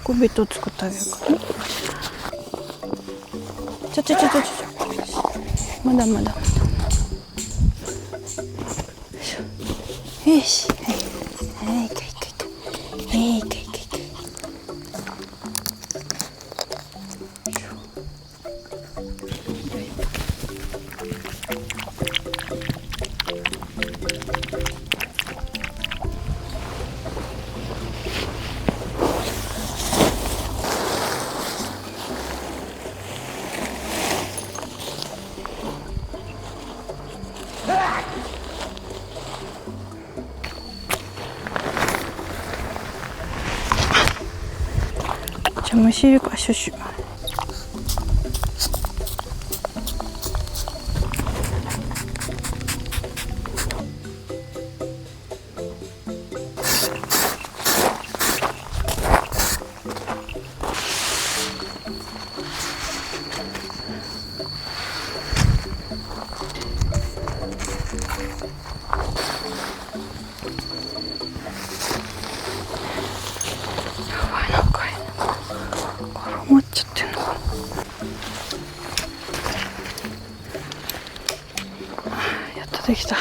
こベッド作ってあげるからね。まだまだ。よし、はい、いく。じゃあ虫いるからシュシュ。絡まっちゃってんのかな。やっとできた。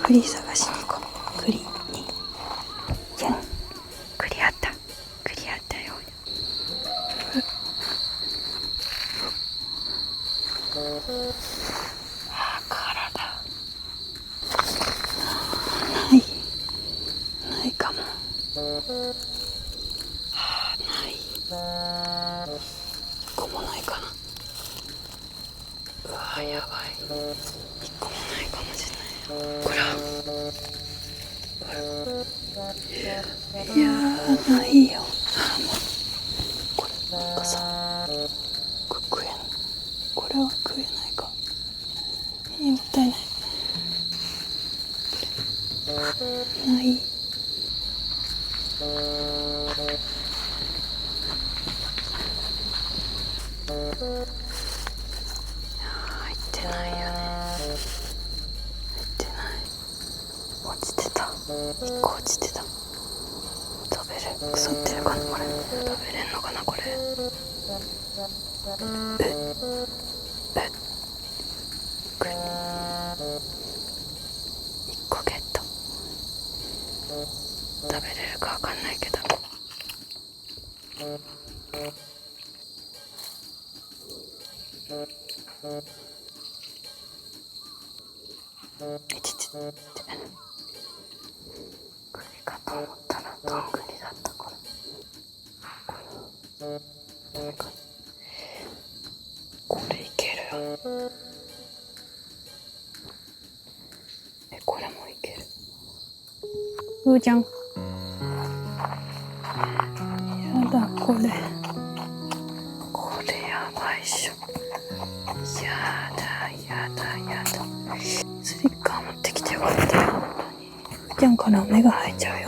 栗探しに行こう。栗にじゃん。栗あったよ。ないかも。ない。1個もないかな。うわやばい。1個もないかもしれない。これはいやないよ。これなんかさ、食えん。これは食えないか。もったいない。ない。入ってないよね。入ってない。落ちてた。1個落ちてた。食べる。腐ってるかなこれ。食べれんのかなこれ。1個ゲット。食べれるかわかんないけど。栗かと思ったらどんぐりだったこれ。これいけるよ。これもいける。うーちゃん。やだこれやばいっしょ。やだ。スリッカー持ってきてよかったよ。うーちゃんから目が生えちゃうよ。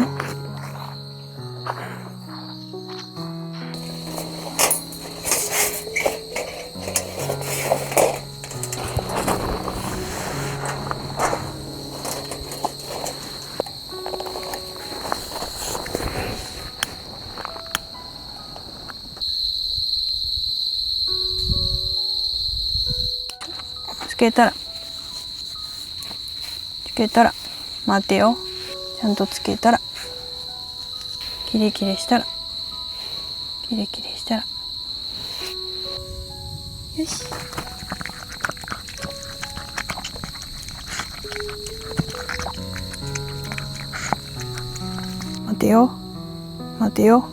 つけけたら待てよ。ちゃんとつけたらキレキレしたらよし。待てよ。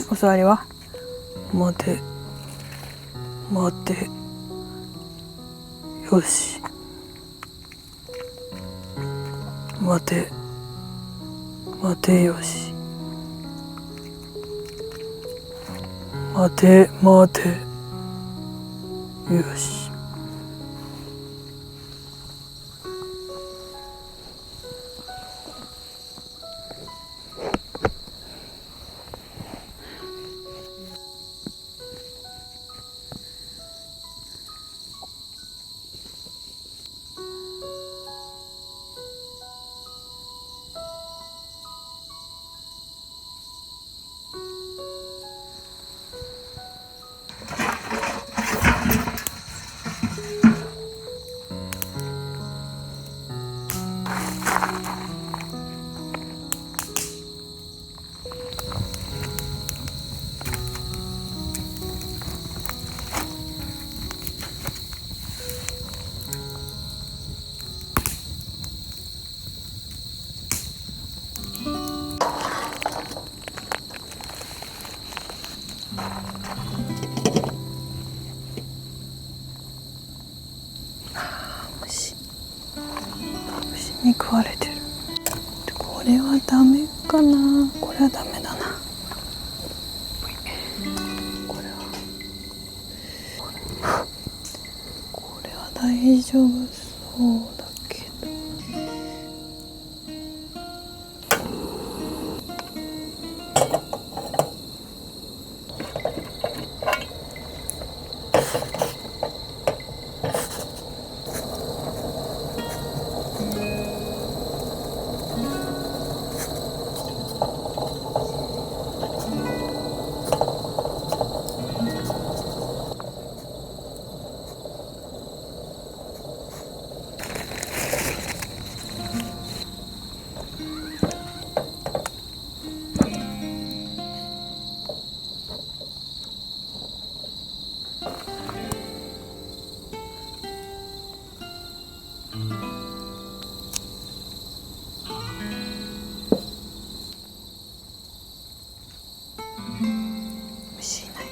お座りは待て。よし。待てよし。待てよし。虫に食われてる。これはダメかな。これはダメだな。これは大丈夫そうだけど。虫いない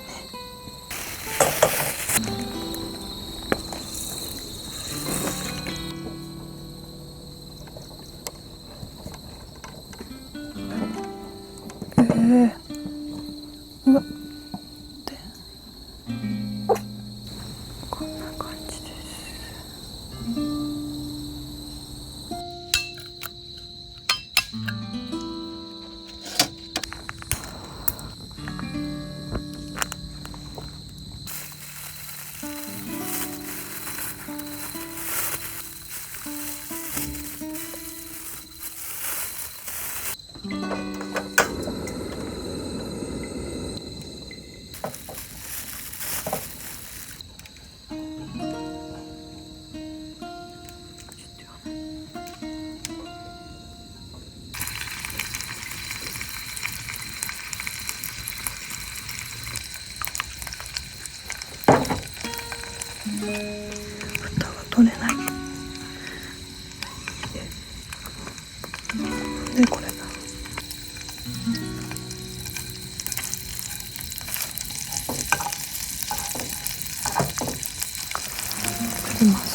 ね。うわってこんな感じです。蓋が取れない。でこれだ。振ります。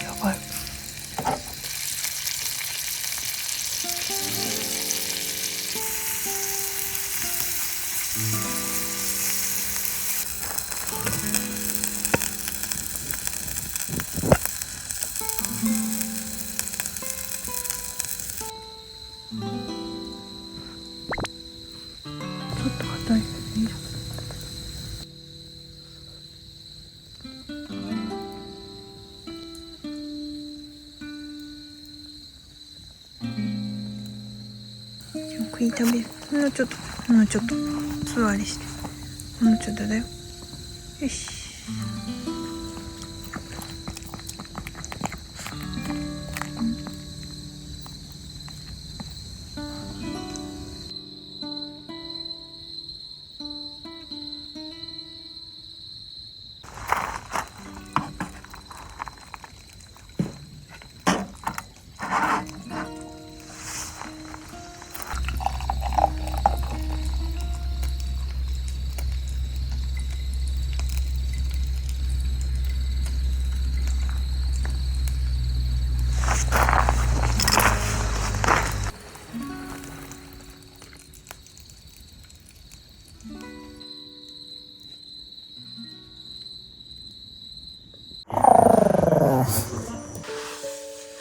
やばい。ちょっと硬いけどいいじゃん。食い食べる。もうちょっと座りして。もうちょっとだよ。よし。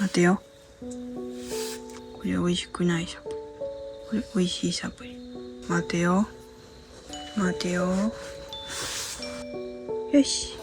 待てよ。これ美味しくないサプリ。これ美味しいサプリ。待てよ。待てよ。よし。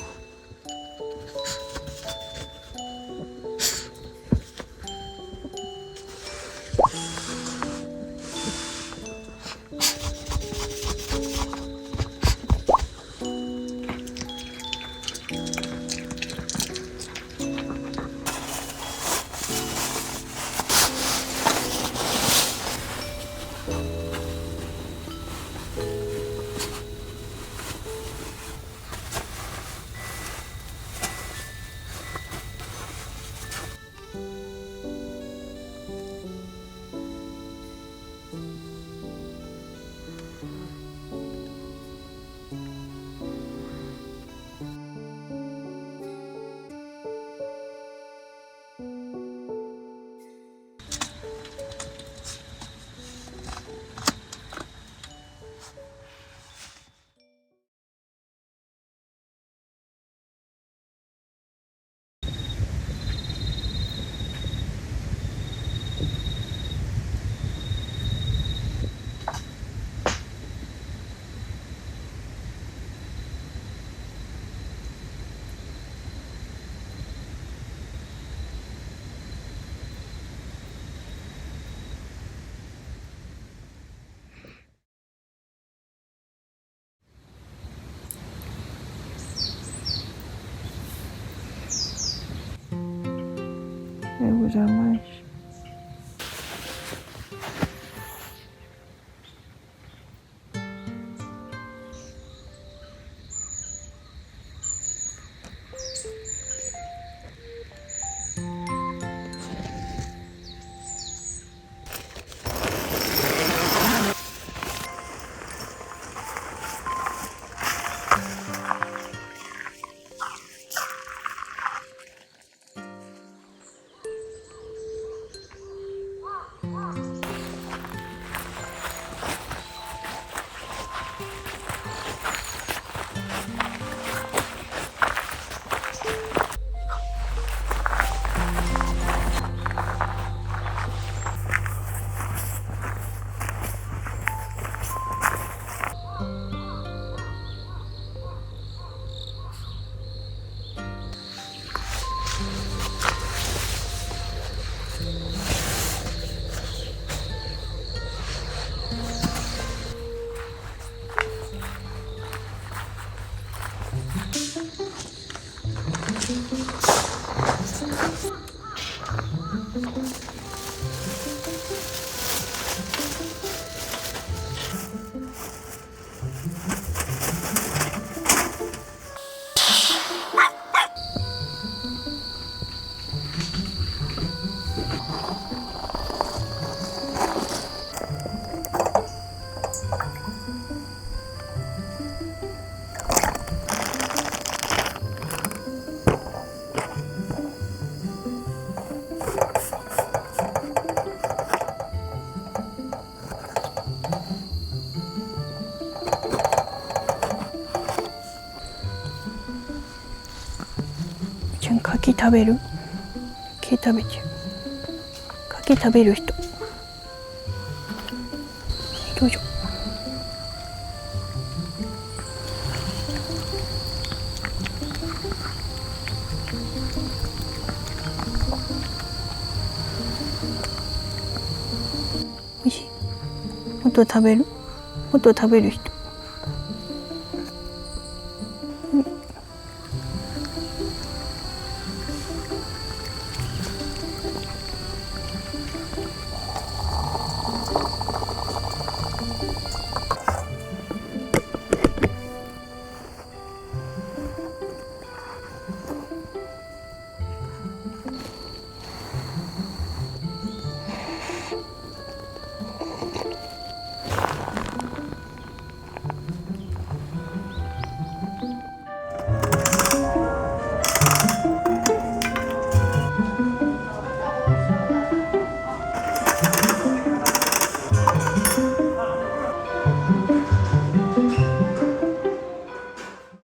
おはようございます。ちゃん柿食べる？柿食べちゃう。柿食べる人。どうぞ。おいしい。もっと食べる？もっと食べる人。